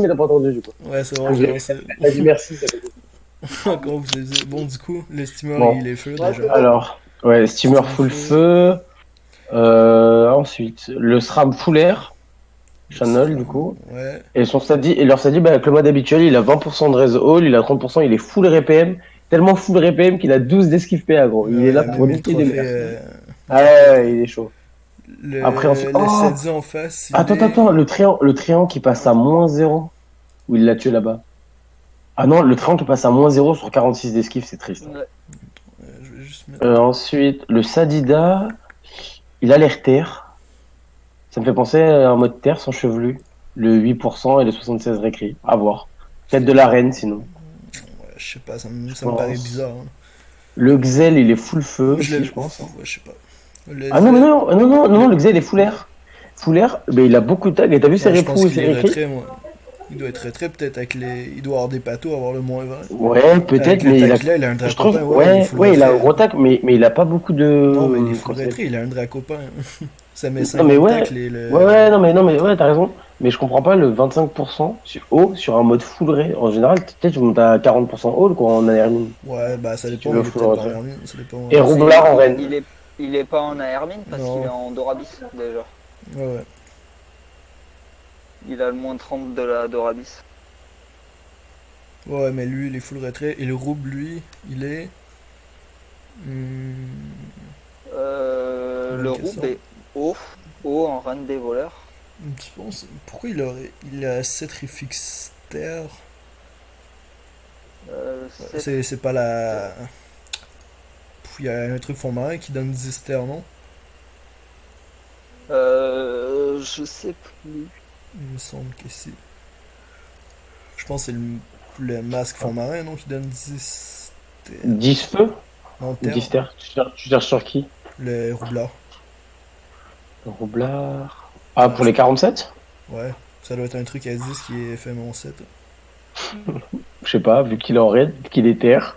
mais t'as pas entendu du coup. Ouais, c'est bon, Donc, j'ai lancé. t'as dit merci, ça fait plaisir. Quand vous avez- Bon, du coup, le steamer, Bon, il est feu déjà. alors, ouais, steamer Steamer full feu, feu. Ensuite, le SRAM full air, le Channel du SRAM, coup. ouais. Et leur SADI, bah, avec le mode habituel, il a 20% de raise all, il a 30%, il est full RPM. Tellement full RPM qu'il a 12 d'esquive PA, gros. Il est Ouais, il là a pour même eu niquer des mères. le Ah trophée ouais, étoile. ouais, il est chaud. Après, ensuite, Le oh! 7 en face, il Attends, est. attends, le triangle qui passe à -0, où il l'a tué là-bas. Ah non, le triangle qui passe à -0 sur 46 d'esquive, c'est triste. Ouais. Je vais juste mettre. Ensuite, le Sadida, il a l'air terre. Ça me fait penser à un mode terre sans chevelu. Le 8% et le 76 récrit. À voir. Peut-être de l'arène sinon, Ouais, je sais pas, je ça me paraît pense. bizarre, hein. Le Xel, il est full feu Moi, je aussi, l'avais. je pense, hein. Ouais, je sais pas. Le Ah non, mais Z. non, non, non, non, non, Le... le Xel est full air. Full air, mais il a beaucoup de tags. Et t'as vu ses Ouais, je pense repos et qu'il ses est récrits? retrait, moi. Il doit être retrait, peut-être avec les. Il doit avoir des patos, avoir le moins 20. Ouais, Avec peut-être, le mais tag qu'il a, il a un je trouve, dracopin, ouais, il est ouais, full ouais, il a un retrait. gros tag, mais il a pas beaucoup Non, mais il est de, full comment ça s'appelle? retrait, il a un dracopin. Ça met Non, 5 mais de ouais, tacle et ouais, le. ouais, non, mais ouais, t'as raison. Mais je comprends pas le 25% sur haut sur un mode full ray. En général, peut-être tu montes à 40% haut, quoi, en air mine, Ouais, bah ça si tu dépend, veux il est full peut-être pas en retrait. hermine, ça dépend. Et Si, roublard en reine. il est pas en Airmine parce qu'il est Non, en Dorabis déjà. ouais, ouais. Il a le -30 de la Dorabis. Ouais, mais lui, il est full retrait. Et le rouble, lui, il est. Hmm, Le bonne Roub question. est haut, haut en run des voleurs. Tu penses. Pourquoi il aurait. Il a 7 refix terre. Ouais, 7. c'est pas la. Il y a un truc fond marin qui donne 10 terres, non? Je sais plus. Il me semble que si. Je pense que c'est le masque fond marin, non? Qui donne 10 terres. 10 feux Non, ou terre. 10 terres? Tu cherches sur qui? Le roublard. Roublard. Ah, Enfin, pour les 47? ouais. Ça doit être un truc à 10 qui est FM 7. Je sais pas, vu qu'il est en raid, vu qu'il est terre.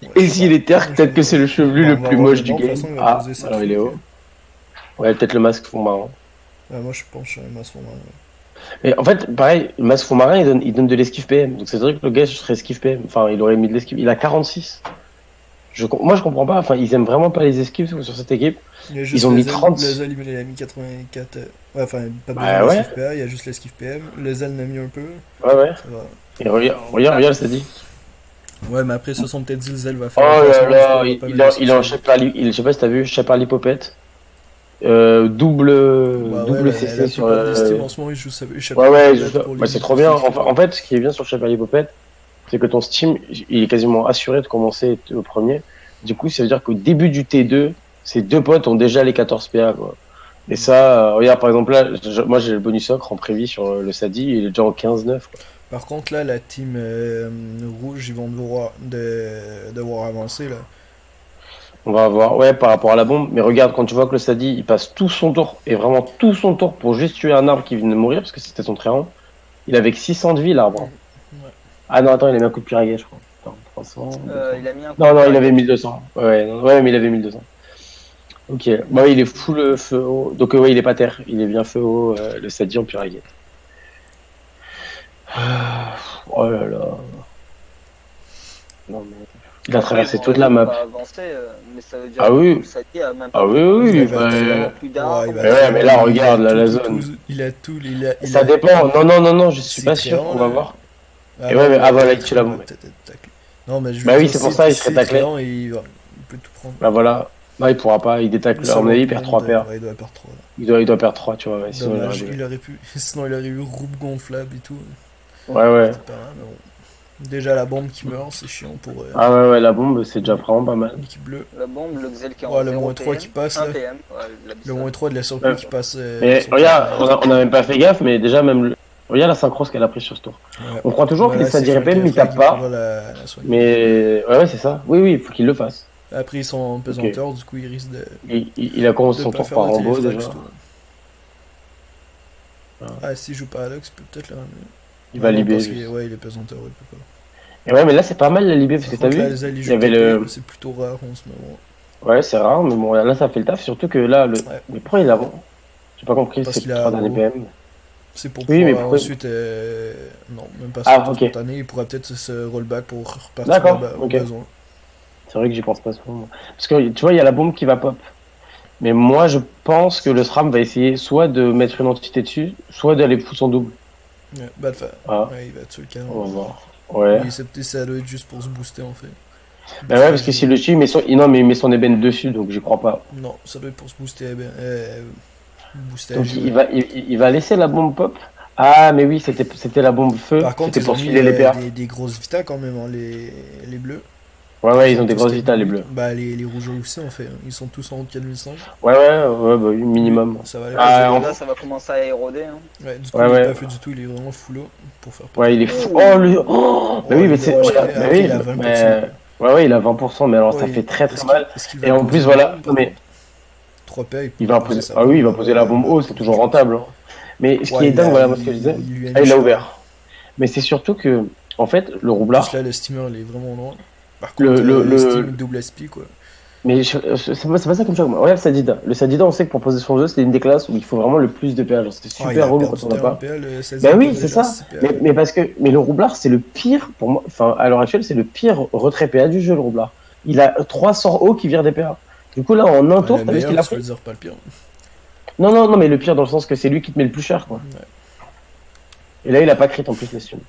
Ouais, je Et sais s'il pas. est terre, peut-être que c'est le chevelu Bon, on le va plus voir le moche du nom, de toute game. façon, il va Ah, poser ses alors il est trucs. haut. Ouais, peut-être le masque fond marin. Ouais, moi, je pense que je suis un masque fond marin. Mais en fait, pareil, le masque fond marin, il donne de l'esquive PM. Donc c'est vrai que le gars serait esquive PM. Enfin, il aurait mis de l'esquive. Il a 46. Moi, je comprends pas. Enfin, ils aiment vraiment pas les esquives sur cette équipe. Il y a Ils juste ont mis les ailes. Le 30. zèle, il a mis 84. Ouais, enfin, pas besoin Bah ouais, d'esquive PA, il y a juste l'esquive PM. Le zèle l'a mis un peu. ouais, ouais. Ça va. Et regarde, ça dit. Ouais, mais après, ils se sont peut-être dit, le zèle va Oh faire un là placement, du coup, là, on va il, pas il mettre de a, il a un sorcier. je sais pas si t'as vu, Shepard Lipopette. Bah ouais, Double CC la sur. plupart des Steam en ce moment, ils jouent Ouais, Shepherd ouais, Puppet pour bah, les c'est nids trop parce bien. qu'il En, clear. fa- en fait, ce qui est bien sur Shepard Lipopette, c'est que ton Steam, il est quasiment assuré de commencer au premier. Du coup, ça veut dire qu'au début du T2, ces deux potes ont déjà les 14 PA, quoi. Et Hmm. ça, regarde, par exemple, là, moi j'ai le bonus ocre en prévis sur le Sadi, il est déjà en 15-9, quoi. Par contre, là, la team rouge, ils vont devoir avancer, là. On va voir, ouais, par rapport à la bombe. Mais regarde, quand tu vois que le Sadi, il passe tout son tour, et vraiment tout son tour pour juste tuer un arbre qui vient de mourir, parce que c'était son tréant. Il avait que 600 de vie, l'arbre, hein. Ouais. Ah non, attends, il a mis un coup de piraguet, je crois. Attends, 300, 200. Il a mis un coup de Non, non, il avait piraguet. 1200. Ouais, ouais, ouais, mais il avait 1200. Ok, bah oui, il est full feu haut. Donc, ouais, il est pas terre. Il est bien feu haut, le Sadi en piraguet. Ah, oh là là. Non, mais... Il a Après, traversé bon, toute ils la ont map. pas avancé, mais ça veut dire Ah que le oui, Sati a même pas ah oui, besoin oui, Ouais, oui. il va d'avancer. Il Bah, a plus Ouais, il d'armes. va ouais, mais très. là, Il a regarde, là, tout, la tout, zone. tout. Il a tout. Il Ça a dépend. Non, non, non, non, je suis ses pas sûr. tréants, On va là. voir. Ah Et ouais, non, mais mais ah voilà, il tue après, la il va bombe. peut-être être taclé. Non, mais je veux Bah oui, dire, c'est pour ça, il serait ses taclé. tréants, il peut tout prendre. Bah voilà. Bah, il pourra pas, il Le détacle. À mon seul avis, autre il perd 3 monde, paires. ouais, il doit perdre 3 là. Il doit perdre 3, tu vois, ouais, sinon il aurait Dommage, joué. il aurait pu. Sinon, il aurait eu roube gonflable et tout. Ouais, ouais. C'était pas mal, mais bon. Déjà, la bombe qui meurt, c'est chiant pour Ah ouais, ouais, la bombe, c'est déjà vraiment pas mal. l'équipe bleue. La bombe, le Xel qui est en Ouais, le 0 moins 3 qui PM. passe 1 là. PM, ouais, Le l'Abyssal. moins 3 de la surplus Ouais. qui passe Mais sur regarde, 4 on a même pas fait gaffe, mais déjà, regarde la synchro qu'elle a pris sur ce tour. Ouais. On croit toujours Bah que les là, c'est Sadi Frank, RPM, ils Frank tapent qui pourra pas. la soigner. Mais ouais, ouais, c'est ça. Oui, oui, il faut qu'il le fasse. Après, ils sont en Ok. pesanteur, du coup, ils risquent Il a commencé de son pas tour faire par de Rambo téléfrag déjà. ce tour. Voilà. Ah, s'il joue pas Alex, il peut peut-être le ramener. Il Ah va non, libérer parce qu'il juste. ouais, il est pesanteur, il peut pas. Et ouais, mais là, c'est pas mal la libé, parce Par que t'as contre, là, vu, les alliés il y jouent avait TP, le. c'est plutôt rare en ce moment. Ouais, c'est rare, mais bon, là, ça fait le taf. Surtout que là, Ouais, mais pourquoi il a. J'ai pas compris parce ces qu'il a 3 derniers haut. PM. C'est pour Oui, mais pouvoir pourquoi- ensuite. Non, même pas Ah, sur ok. spontané. Il pourra peut-être se rollback pour repartir D'accord, au ok. besoin. C'est vrai que j'y pense pas souvent. Parce que tu vois, il y a la bombe qui va pop. Mais moi, je pense que le SRAM va essayer soit de mettre une entité dessus, soit d'aller pousser en double. Ouais, bah, Ah, ouais, il va tuer le on va canon. voir. Ouais. Mais ça doit être juste pour se booster en fait. Bah ouais, Booster parce que si J. le chi, il met son, non, mais il met son ébène dessus, donc j'y crois pas. Non, ça doit être pour se booster. Booster Donc AG, ouais. il va laisser la bombe pop. Ah, mais oui, c'était la bombe feu. Par contre, C'était ils ont pour mis filer les PA. des grosses Vita quand même, hein, les bleus. Ouais, ouais, Ils ils ont ont des tous grosses vitas, les 4008. bleus. Bah, les rouges aussi en fait. Ils sont tous en haut de 4005. Ouais, ouais, bah oui, minimum. Ça va aller Ouais, poser. Ah, là, ça va commencer à éroder. Hein. Ouais, du coup, ouais, il est ouais. pas fait du tout. Il est vraiment full haut pour faire Ouais, il est péter. fou. Oh, le. Oh, bah Oh, oui, les mais c'est. dommages Regarde, faits. bah Après, oui, il a 20%. mais. Ouais, ouais, il a 20%, mais alors Oh, ça fait très très est-ce mal. qu'il Et va en poser plus, une voilà. bombe Non, par mais contre 3 PA, il il peut va poser poser. sa Ah oui, bombe. il va poser la bombe Ouais, haut, c'est toujours rentable, hein. Mais ce qui ouais, est dingue, voilà, moi, ce que je disais. il lui a Ah, mis il l'a cher. ouvert. Mais c'est surtout que, en fait, le En plus, là, roublard, le steamer, il est vraiment loin. Par le, contre, le, Steam le, double SP, quoi. mais c'est pas ça comme ça. Regarde le Sadida. Le Sadida, on sait que pour poser son jeu, c'est une des classes où il faut vraiment le plus de PA. Genre, c'est Oh, il super a relou perdu quand on n'a tellement de pas. PA, le 16 Ben il oui, pose c'est déjà ça. 6 PA. Mais parce que, mais le roublard, c'est le pire pour moi. Enfin, à l'heure actuelle, c'est le pire retrait PA du jeu, le roublard. Il a 300 hauts qui virent des PA. Du coup, là, en un Ouais, tour, le t'as vu ce meilleur, qu'il a tu veux pris? dire, pas le pire. Non, non, non, mais le pire dans le sens que c'est lui qui te met le plus cher, quoi. Ouais. Et là, il a pas crit en plus, l'estime.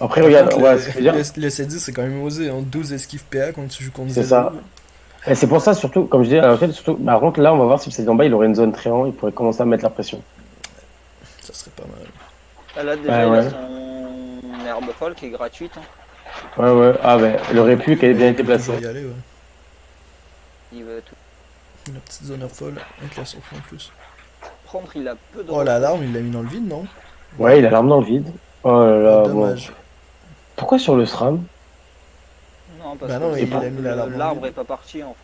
Après, Par regarde, contre, ouais, ce que je veux dire, le 7 c'est quand même osé. Hein. 12 esquives PA quand tu joues contre c'est Zero. ça. Et c'est pour ça, surtout, comme je dis, à l'heure actuelle, surtout, par contre, là, on va voir si le Sadida en bas, il aurait une zone très haut, il pourrait commencer à mettre la pression. Ça serait pas mal. Ah, là, déjà, Ouais, il a ouais. son herbe folle qui est gratuite. Hein. Ouais, ouais. Ah, ben, il aurait pu, qu'elle ait bien Il été peut toujours placée. y aller, ouais. Il veut tout La petite zone folle avec la surf en plus. prendre. Il a peu de. Oh, l'alarme, il l'a mis dans le vide, non? Ouais, il a l'arme dans le vide. Oh là Oh, là, bon. dommage. Pourquoi sur le SRAM? Non, parce Bah non, que il a mis l'alarme. l'arbre est pas parti. En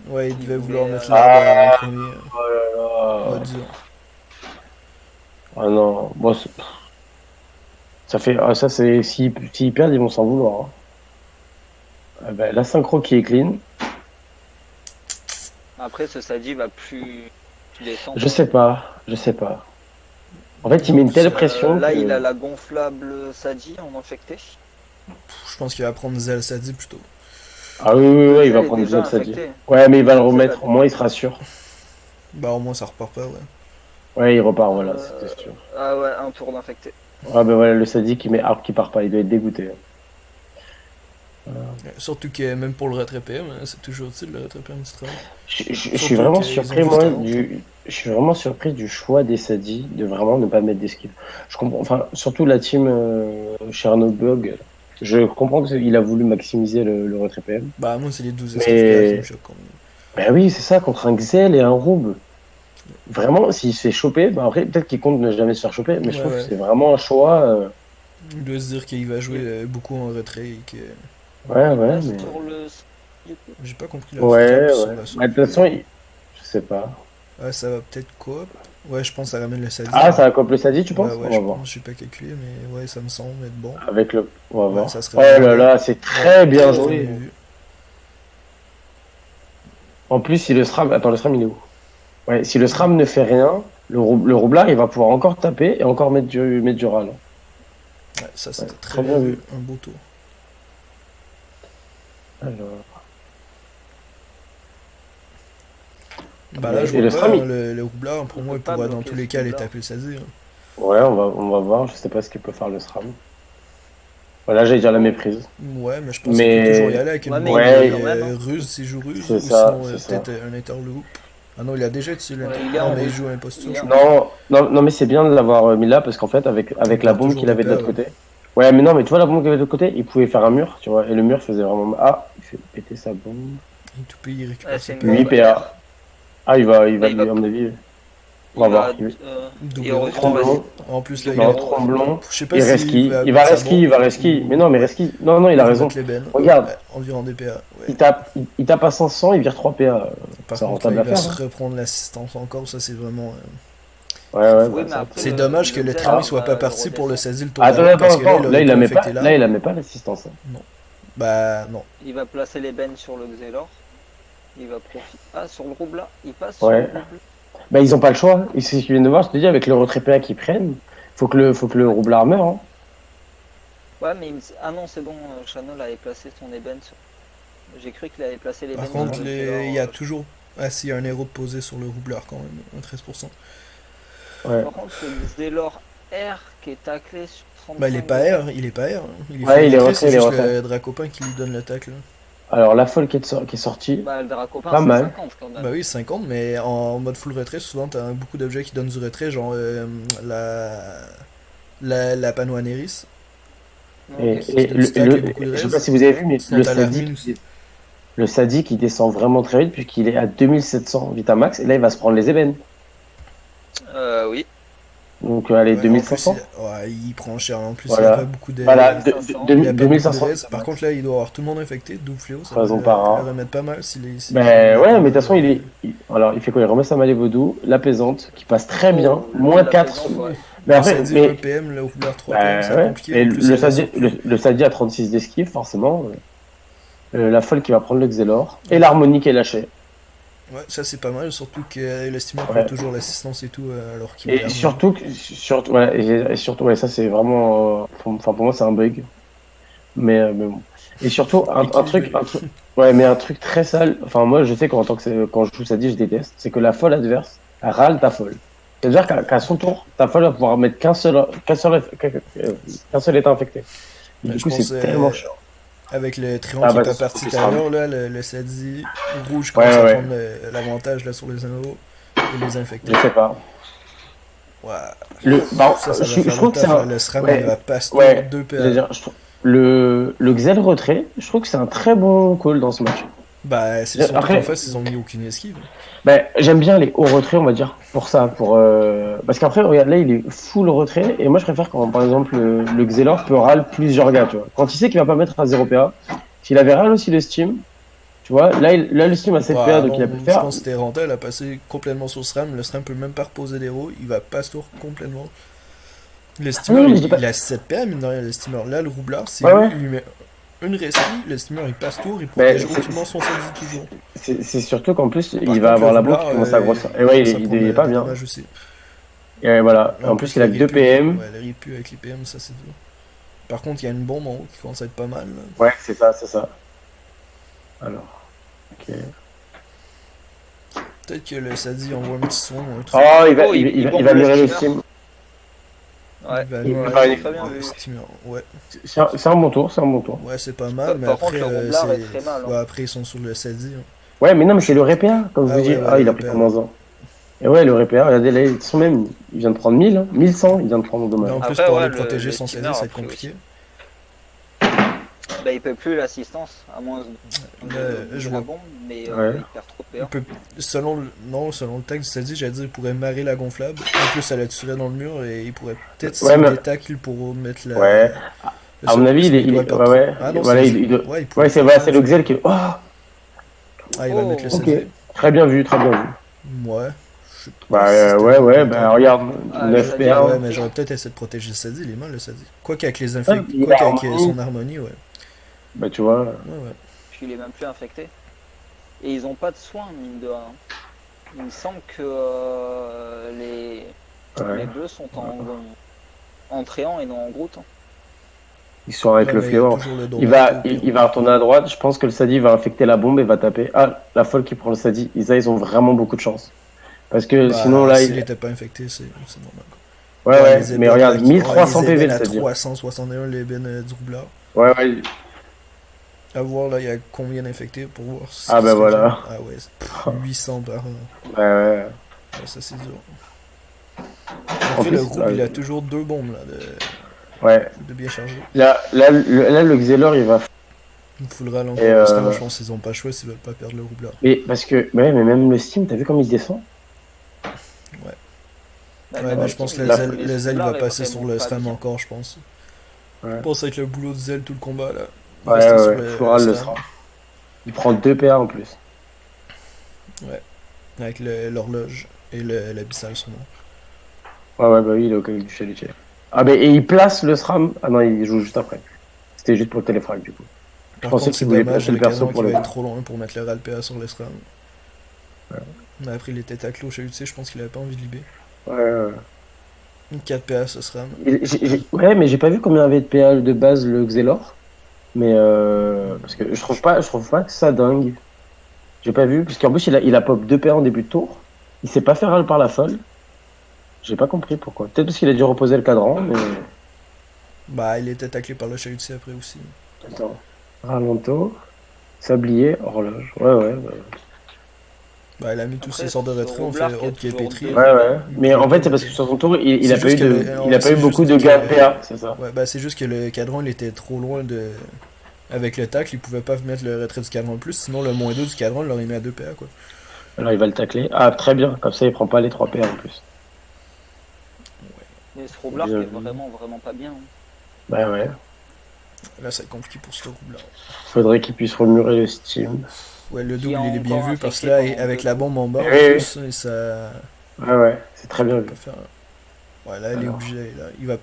Ouais, il devait Il vouloir voulait, mettre Ah, l'arbre en premier. oh là Ouais, là. disons. Ah non, bon, ça fait. Ah, ça, c'est. S'ils perdent, ils vont s'en vouloir, hein. Ah ben, la synchro qui est clean. Après, ce Sadi va plus descendre. Je sais pas, je sais pas. En fait, il met une telle pression Là, que. il a la gonflable Sadi en infecté. Je pense qu'il va prendre Zel Sadi plutôt. Ah oui, oui, oui, il va Elle est prendre déjà Zed, ça dit. infecté. Ouais, mais il va le Zed, remettre, elle- au moins il sera sûr. Bah, au moins, ça repart pas, ouais. Ouais, il repart, voilà, Euh, c'était sûr. Ah ouais, un tour d'infecté. Ah ben voilà, le Sadi qui met arbre qui part pas, il doit être dégoûté. Surtout que même pour le retrait PM, hein, c'est toujours utile le retrait PM du travail. Je suis Surtout vraiment qu'ils ont surpris, juste moi, 40. je suis vraiment surpris du choix des Sadi de vraiment ne pas mettre d'esquive. Je comprends, enfin, surtout la team Chernobog, je comprends qu'il a voulu maximiser le retrait PM. Bah, moi, c'est les 12 esquives PA qui me Mais, choquent quand même. ben oui, c'est ça, contre un Xel et un Roub. Vraiment, s'il se fait choper, ben après, peut-être qu'il compte ne jamais se faire choper, mais je Ouais, trouve que ouais. c'est vraiment un choix. Il doit se dire qu'il va jouer beaucoup en retrait et que. Ouais, Il ouais, passe mais. pour le. Du coup. J'ai pas compris la Ouais, frappe ouais. sur la Bah, sauce. de toute façon, je sais pas. Ouais, ça va peut-être coop. Ouais, je pense que ça ramène le Sadi. Ah, ça va comme le Sadi, tu Ouais, penses? ouais, On je va voir. pense, j'ai pas calculé, mais ouais, ça me semble être bon. Avec le. On va Ouais, voir. ça serait Oh vraiment là bien. là, c'est très bien Très joué. bien vu. En plus, si le SRAM. Attends, le SRAM, il est où? Ouais, si le SRAM ne fait rien, le roublard, il va pouvoir encore taper et encore mettre du râle. Ouais, ça Ouais, c'était très très bien bien vu. vu. Un beau tour. Alors. Bah là, je Et le vois pas, SRAM, hein, le roublard, pour moi, il peut pas pourra dans bloquer tous ce les cas aller roublard. taper le Sadi. Hein. Ouais, on va voir. Je sais pas ce qu'il peut faire le SRAM. Voilà, j'allais dire la méprise. Ouais, mais je pense qu'il peut toujours y Mais. aller avec une Ouais, mais bombe il y va quand même, hein. ruse s'il joue ruse, C'est ou ça, sinon c'est ça. peut-être un interloop. Ah non, il a déjà utilisé Ouais, l'interloop. il est en Non, mais il ruse. joue imposture, Il est je en- pense. Non, non, non, mais c'est bien de l'avoir mis là parce qu'en fait, avec Il la perd bombe toujours qu'il des avait de PA, l'autre ouais. côté. Ouais, mais non, mais tu vois, la bombe qu'il avait de l'autre côté, il pouvait faire un mur, tu vois, et le mur faisait vraiment mal. Ah, il fait péter sa bombe. Et tout pays, il récupère Ouais, ses c'est une PA. bombe. 8 PA. Ah, il va, Il va- à mon avis. On va Il voir. va, Double il retourne Tromblon. En plus, là, il Non, a... Tromblon. Je sais pas Et s'il Reski. va Il va mettre sa Reski, il va bombe Reski. ou- Mais non, mais ouais. Reski. Non, non, il a Ou raison. remettre les bennes. Regarde. Ouais, environ des PA. Ouais. Il tape à 500, il vire 3 PA. Par C'est contre, là, rentable il à va faire. se reprendre l'assistance encore. Ça, c'est vraiment. Ouais, ouais, Oui, bah, mais ça. après, C'est dommage que le Xel, trémy il soit va pas le parti pour le redescendre. saisir le tour Attends, d'avant, attends, parce que attends. Là, il la met pas. infecté Là, il la met pas l'assistance. Bah, non. Il va placer les bennes sur le Xelor. Il va profiter. Ah, sur le rouble là. Il passe Ouais. sur le rouble. Bah, ils ont pas le choix. Et c'est ce qu'ils viennent de voir, je te dis, avec le retrait PA qu'ils prennent. faut que le roublard meure. Hein. Ouais, mais ah non, c'est bon, Chano avait placé son ébène sur. J'ai cru qu'il avait placé l'ébène Par sur contre, le Xelor, il y a toujours. Ah si, il y a un héros de posé sur le roublard quand même, un 13%. Ouais. Par contre, le Xelor R qui est taclé sur 35. Bah il est pas R, il est pas R. Hein. Il est Ouais, il est full retrait, c'est il est juste retrait. le Dracopin qui lui donne l'attaque là. Alors la folle qui est sortie, Bah, le Dracopin, pas c'est mal. 50 quand même. Bah oui, 50, mais en mode full retrait, souvent t'as beaucoup d'objets qui donnent du retrait, genre la Panoaneris. Non, Et, ok. et donne du stack et beaucoup de je sais res. pas si vous avez vu, mais Sinon t'as l'Armine aussi. Le Sadique il descend vraiment très vite puisqu'il est à 2700 Vitamax et là il va se prendre les ébènes. Oui. Donc allez, Ouais, en plus, 2500. ouais, il prend cher. En plus, il a Voilà. pas beaucoup de. Voilà, 2500. Il a pas beaucoup de 2500. res. Par contre, là, il doit avoir tout le monde infecté. Double fléau, ça Raison va par le un. remettre pas mal s'il est. Ben ouais, mais de toute façon, alors il fait quoi? Il remet sa malée vaudou, l'apaisante, qui passe très bien, Oh, moins la 4. présence, ouais. Mais Le après, Sadi mais, 1 PM, le roublard 3 PM, ben c'est ouais, compliqué. mais En plus, il y a la surprise. Le Sadi a 36 d'esquive, forcément. La folle qui va prendre le Xelor. Et l'harmonie qui est lâchée. Ouais, ça c'est pas mal, surtout que l'Estimeur Ouais. prend toujours l'assistance et tout, alors qu'il met Et l'harmonie. surtout, ouais, et surtout, ouais, ça c'est vraiment. Enfin, pour moi, c'est un bug. Mais bon. Et surtout, Équilibré. ouais, mais un truc très sale. Enfin, moi, je sais qu'en tant que quand je joue ça dit, je déteste. C'est que la folle adverse, elle râle ta folle. C'est-à-dire qu'à son tour, ta folle va pouvoir mettre qu'un seul état infecté. Et Mais du je coup, pense c'est tellement chiant. avec le Trion Ah qui bah, est pas c'est parti tout surtout à ça. l'heure, là, le Sadi rouge Ouais, commence à ouais. prendre l'avantage là sur les anneaux et les infecter. Je sais pas. Ouais, Bon, ça va je faire le trouve que c'est taf là. un. Le SRAM il Ouais, va passe ouais. 2 Je veux PA. dire, je trouve le Xel retrait, je trouve que c'est un très bon call dans ce match. Bah, c'est surtout qu'en Après, face, ils ont mis aucune esquive. ben, j'aime bien les hauts retraits, on va dire, pour ça. Parce qu'après, regarde, là, il est full retrait. Et moi, je préfère quand, par exemple, le Xelor peut râle plusieurs gars, tu vois. Quand il sait qu'il va pas mettre à 0 PA, s'il avait râle aussi le Steam, tu vois, là le Steam a 7 PA, Ouais, donc il a pu non, le je faire. pense que c'était rentable à passer complètement sur SRAM. Le SRAM peut même pas reposer des héros, il va passe tour complètement. Le Ah steamer, non, mais je dis pas. il a 7 PA, mine de rien, le steamer. Là, le roublard, c'est Ouais, lui, ouais. il lui met une rescue, le steamer il passe tour, il Mais protège aucunement son Sadi toujours. c'est surtout qu'en plus, Par il va contre, le avoir la bombe qui roublard, commence à grossir. Et il ouais, commence à prendre il est pas des bien. dommages aussi. Et voilà. En En plus, plus, il a les que 2 ripus, PM. ouais, les ripus avec les PM, ça c'est dur. Par contre, il y a une bombe en haut qui commence à être pas mal. Là. Ouais, c'est ça, c'est ça. Alors. Ok. Peut-être que le Sadi envoie un petit soin ou un truc. Oh, Oh, il bombe il va le virer le steamer. Steam. Ouais. Il va il ouais, va aller très bien le vu. steamer. Ouais, C'est un bon tour, c'est un bon tour. ouais c'est pas mal, mais Par contre, après, le roublard est très mal. ouais, Hein. après ils sont sur le Sadi. Hein. Ouais, mais non, mais c'est le RPA, comme je Ah vous dis. ouais, Ah, le il a pris RPA, comme ouais. 11 ans. Et ouais, le RPA, regardez, là, il vient de prendre 1000, hein, 1100, il vient de prendre Mais dommage. en plus, Après, pour ouais, aller protéger le son steamer Sadi, ça va a être pris compliqué. Bah, il peut plus l'assistance, à moins Je de la vois. bombe, mais Ouais. il perd trop de Il PA. peut, selon le tag du Sadi, j'allais dire, il pourrait marrer la gonflable. En plus, ça la tuerait dans le mur et il pourrait peut-être, Ouais, s'il mais. détacle, il pourra mettre Ouais. le À mon avis, secours, mais il doit ouais, perdre ouais. trop. Ah non, Voilà, c'est ouais, il pourrait c'est faire voilà, ça, c'est le ça. Xel qui. Oh, Ah, il va mettre le Oh. ok. Sadi. Très bien vu, très bien vu. Ouais. Je sais Bah, pas si c'était ouais, vraiment bah, tendu. regarde, Ah, 9 ça dit, PA. Ouais, mais j'aurais peut-être essayé de protéger le Sadi, il est mal le Sadi. Quoi qu'avec les Ah, infects, il quoi a qu'avec harmonie. son harmonie, ouais. Bah, tu vois. Ouais, ouais. Puis il est même plus infecté. Et ils ont pas de soins, mine de rien. Il me semble que les Ouais. bleus sont en tréant et non en Groot. Hein. Ils sont avec Ouais, le mais il y a fléau. toujours le Il Dormite va, au pire. il va retourner à droite. Je pense que le Sadi va infecter la bombe et va taper. Ah, la folle qui prend le Sadi. Ils ont vraiment beaucoup de chance. Parce que sinon, Bah, là, s'il était pas infecté, c'est normal. Ouais, ouais. les Mais ébènes, regarde, là, 1300 les PV ébènes le à Sadi. 361, les ébènes du roublard. Ouais, ouais. À voir, là, il y a combien d'infectés pour voir ce Ah, qui bah serait voilà. genre. Ah ouais, 800 par. Ouais, ouais. Ouais, ça c'est dur. En Après, plus, le groupe, il a toujours 2 bombes, là, ouais. de bien chargées. Là, le Xelor, il va. Il faut le râler Et, encore. Parce que je pense qu'ils ont pas le choix s'ils veulent pas perdre le roublard. Mais parce que, ouais, mais même le Steam, t'as vu comme il descend? Bah, Ouais, même mais le je pense que team, le les Zel, il roublard va est passer sur vraiment le pas SRAM bien. encore, je pense. Ouais. Je pense avec le boulot de Zel tout le combat, là. Ouais, Rester sur ouais, le Floral le SRAM. sera. Il prend 2 PA en plus. Avec l'horloge et l'abyssal son nom. Ouais, ouais, bah oui, il est au calibre du chalutier. Ah, mais et il place le SRAM. Ah non, il joue juste après. C'était juste pour le téléfrag, du coup. Par pensais contre, qu'il c'est voulait dommage, placer le le perso canon pour qui le va être coup. trop loin pour mettre le RALPA sur le SRAM. Ouais. Mais après, il était taclé au chalutier, je pense qu'il avait pas envie de libérer. Ouais, ouais. 4 PA ce sera. Ouais, mais j'ai pas vu combien avait de PA de base le Xelor. Mais parce que je trouve pas que ça dingue. J'ai pas vu, parce qu'en plus il a pop 2 PA en début de tour. Il s'est pas fait râle par la folle. J'ai pas compris pourquoi. Peut-être parce qu'il a dû reposer le cadran, mais. Bah, il était taclé par le chalutier après aussi. Attends. Ralento, sablier, horloge. Ouais, ouais. Bah, il a mis tous Après, ses sorts de ce retrait, on roublard fait qui a autre qui est toujours pétri. deux- Ouais, ouais. Il Mais en pouvait fait, c'est pas parce que sur son tour, il C'est a pas juste eu que il a pas c'est eu beaucoup juste de que- gains de PA, c'est ça. Ouais, bah, c'est juste que le cadran, il était trop loin de. Avec le tacle, il pouvait pas mettre le retrait du cadran de plus, sinon le moins 2 du cadran, il l'aurait mis à 2 PA, quoi. Alors il va le tacler. Ah, très bien. Comme ça, il prend pas les 3 PA en plus. Mais ce roublard Bien qui est vu. vraiment, vraiment pas bien. Bah ouais. Là, c'est compliqué pour ce rouble là. Faudrait qu'il puisse remurer le Steam. Ouais, le Qui double, a il est bien encore vu parce que infecté là, pendant avec 2 la tours. bombe en bas en Oui, oui. plus, et ça. Ouais, ouais. C'est très bien Il vu. peut faire. Ouais, là, il est Alors. obligé. Là, il va.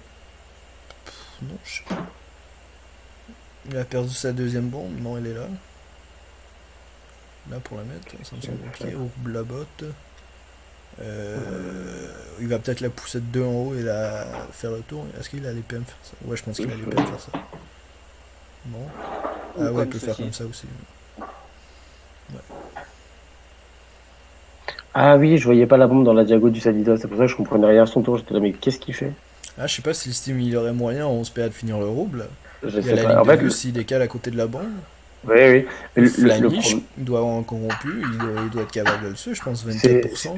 Non, je sais pas. Il a perdu sa deuxième bombe. Non, elle est là. Là, pour la mettre, ça me semble compliqué. Au rouble la botte. Il va peut-être la pousser de 2 en haut et la faire le tour. Est-ce qu'il a les PM faire ça? Ouais, je pense qu'il a les PM faire ça. Non. Ou Ah ouais, il comme peut faire ceci. comme ça aussi. Ah oui, je voyais pas la bombe dans la diago du Sadida. C'est pour ça que je comprenais rien à son tour. J'étais là, mais qu'est-ce qu'il fait? Ah, je sais pas si le Steam il aurait moyen en 11 PA de finir le rouble. Je Il y a sais la pas. ligne En de fait, vue s'il décale à côté de la bombe. oui, oui. Mais La le niche, problème, il doit avoir un corrompu, il doit être capable de le dessus, je pense c'est, 24%.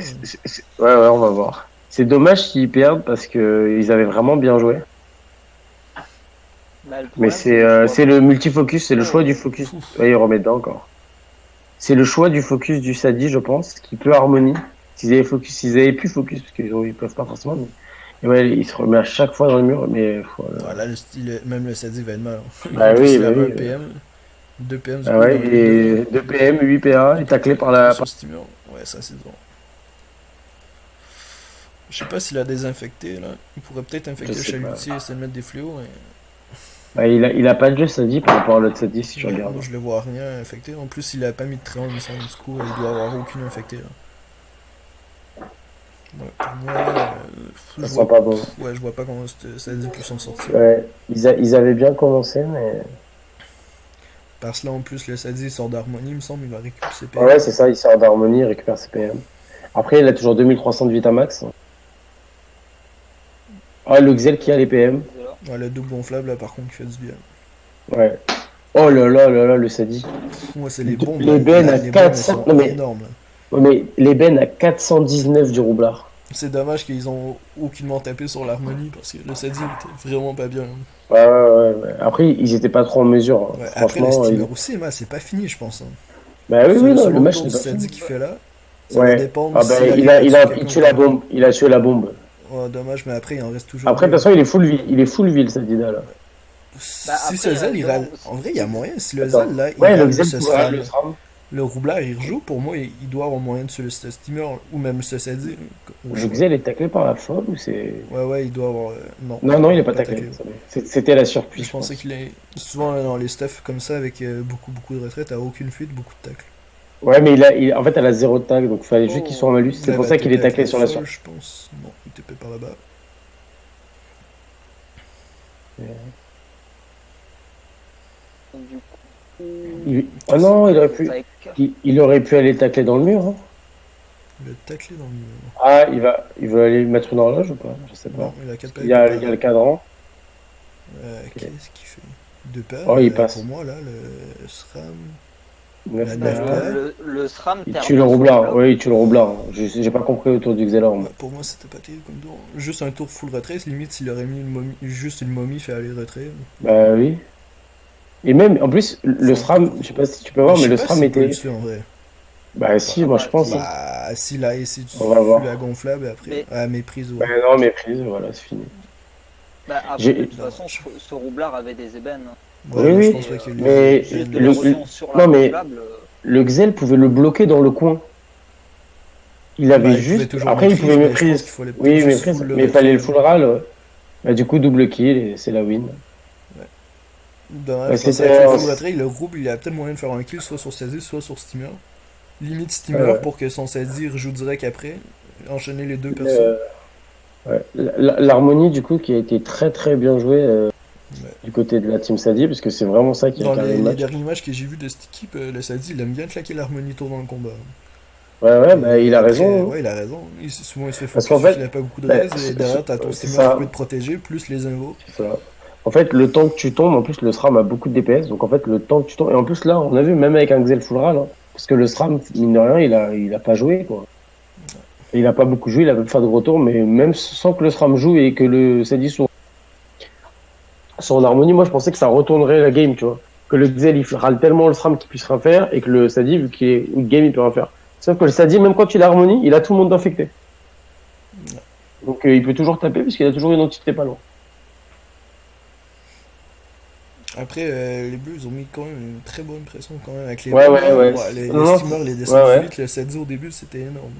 ouais, ouais, on va voir. C'est dommage qu'ils perdent parce que ils avaient vraiment bien joué. Bah, le Mais problème, que je vois c'est le multifocus, c'est le choix du focus. Pouf. Ouais, il remet dedans encore. C'est le choix du focus du Sadi, je pense, qui peut harmonie. S'ils avaient pu focus, parce qu'ils peuvent pas forcément. Mais... Et ouais, il se remet à chaque fois dans le mur, mais Ouais, là, le style, même le Sadi va être mal. Hein. bah En plus, oui, il bah a oui. 1 PM, 2 PM, du Ah coup, il ouais, en met 2. et 2 PM, 8 PA, et taclé par la. Sur Steamer. Ouais, ça c'est bon. Je sais pas s'il a désinfecté là. Il pourrait peut-être infecter Je le sais pas. chalutier et essayer de mettre des fléaux. Mais... Bah, il a pas de jeu Sadi par rapport à l'autre Sadi, si je Ouais, regarde. moi je le vois rien infecté. En plus, il a pas mis de triangle, il me semble, du coup, il doit avoir aucune infecté là. Ouais, pour moi, Ça je sent vois, pas bon. ouais, je vois pas comment ça peut s'en sortir. Ouais, ils avaient bien commencé, mais. Parce que là, en plus, le Sadi sort d'harmonie, il me semble, il va récupérer ses Ouais, PM. c'est ça, il sort d'harmonie, il récupère ses PM. Après, il a toujours 2300 de Vitamax. Ah, le Xel qui a les PM. Ouais, le double gonflable là, par contre, qui fait du bien. Ouais. Oh là là, le Sadi. Moi, c'est les bombes là. Les bennes à Les bombes, elles 400. sont Non, mais, énormes là. ouais, mais les bennes à 419 du roublard. C'est dommage qu'ils ont aucunement tapé sur l'harmonie parce que le Sadi était vraiment pas bien. Ouais, ouais, ouais. Après, ils étaient pas trop en mesure, hein. Ouais, après, le Franchement, steamer aussi, mais c'est pas fini, je pense. Hein. bah oui, oui, non, le Selon le match tour n'est du pas Sadi fini. qu'il fait là, ça va Ouais. dépendre Ah, bah, s'il il arrive à tuer il quelqu'un tue ou la pas. bombe. Il a tué la bombe. Ouais, dommage, mais après, il en reste toujours Après, de deux. toute façon, il est full vie. Il est full vie, le Sadida, là. Bah, Si après, ce Zel, il demande- en vrai, il y a moyen. Si le Attends. Zel, là, il Ouais, le râle Xel ce pourrait SRAM, le SRAM. le roublard, il rejoue, pour moi, il doit avoir moyen de tuer ce steamer, ou même ce Sadi. Au Le choix. Xel est taclé par la folle ou c'est. Ouais, ouais, il doit avoir. Non, Non, non, il est pas taclé. taclé. C'était la surprise, Je je pense. pensais qu'il est. Souvent, là, dans les stuffs comme ça, avec beaucoup de retraite, t'as aucune fuite, beaucoup de tacles. Ouais, mais en fait, elle a zéro tag, donc il fallait juste qu'il soit en malus. C'est Là, pour va ça qu'il est TP avec taclé sur la folle, surprise. je pense. Non, il TP par là-bas. Du coup, Ah non, avec- il aurait pu aller tacler dans le mur, hein. Le taclé dans le mur. Ah, il veut aller mettre une horloge ou pas? Je sais pas. Non, il a 4 Il y a le cadran. Qu'est-ce qu'il fait? 2 paires. Oh, il passe. Pour moi, là, le SRAM. 9 La bah, neuf PA. PA. le SRAM Il termine tue le sur roublard. bloc. Oui, il tue le roublard. J'ai pas compris autour du Xelor, moi. Ouais, pour moi, c'était pas terrible comme tour. Juste un tour full retrait, limite s'il aurait mis une momie, juste une momie fait aller retrait. Bah oui. Et même, en plus, le SRAM, je sais pas si tu peux voir, Je mais sais le pas SRAM s'il peut était. le tuer en vrai. Bah si, moi je pense. Hein. Bah, s'il a essayé de On va voir. tuer la gonflable après. Mais- Ah, méprise, ouais. Bah non, méprise, voilà, c'est fini. Bah, après, J'ai- de toute façon, ce roublard avait des ébènes. Ouais, Oui, mais je oui, pense pas qu'il mais Juste de le- l'émotion sur la non, mais- gonflable. Le Xel pouvait le bloquer dans le coin. Il avait Bah, il pouvait juste. toujours Après, il pouvait mais je pense méprise. qu'il fallait Oui, juste méprise. full le Mais il fallait le retrait. full râle, ouais. Bah, du coup, double kill et c'est la win. Dommage, Ouais, je pense c'était- avec le full retrait, le rouble, il a peut-être moyen de faire un kill soit sur Sadi, soit sur Steamer. Limite Steamer Ouais. pour que son Sadi rejoue direct après. Enchaîner les deux persos. Euh, Ouais. L'harmonie, du coup, qui a été très très bien jouée Ouais. du côté de la team Sadie, parce que c'est vraiment ça qui a Dans carré le les match. derniers matchs que j'ai vus de cette équipe, le Sadi, il aime bien claquer l'harmonie tour dans le combat. Ouais, ouais, bah, Et il a après, raison, hein. ouais, il a raison. Souvent, il se fait Parce qu'en focus vu qu'il fait, a pas beaucoup de bah, res. Et derrière, t'as ton c'est steamer qui peut ça, te protéger, plus les invos. c'est ça. En fait, le temps que tu tombes, en plus, le SRAM a beaucoup de DPS, donc en fait, le temps que tu tombes, et en plus, là, on a vu, même avec un Xel full ral, hein, parce que le SRAM, mine de rien, il a pas joué, quoi. Et il a pas beaucoup joué, il a pas fait de retour, mais même sans que le SRAM joue et que le Sadie soit en harmonie, moi, je pensais que ça retournerait la game, tu vois. Que le Xel, il râle tellement le SRAM qu'il puisse rien faire, et que le Sadie, vu qu'il est une game, il peut rien faire. Sauf que le Sadie, même quand il a harmonie, il a tout le monde infecté. Donc, il peut toujours taper, puisqu'il a toujours une entité pas loin. Après, les Bleus, ils ont mis quand même une très bonne pression quand même avec les Ouais, bombes ouais, là. ouais. Ouais, les Non, non, steamers les ouais, descendent ouais. vite. Le 7 au début, c'était énorme.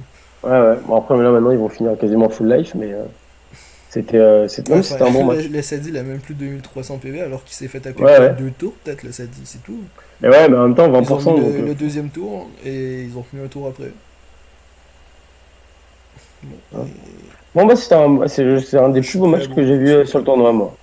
Ouais, ouais. Bon, après, là, maintenant, ils vont finir quasiment full life, mais Ouais, non, mais enfin, c'était un bon match. le Sadi, il a même plus de 2300 PV alors qu'il s'est fait taper Ouais, quoi? ouais. 2 tours peut-être, le Sadi, c'est tout. Mais ouais, mais en même temps, Ils ont mis 20%, donc. le deuxième tour et ils ont mis un tour après. Bon, Hein. et Bon, bah, c'est un des plus beaux super matchs que beau, j'ai vu sur super le tournoi, moi.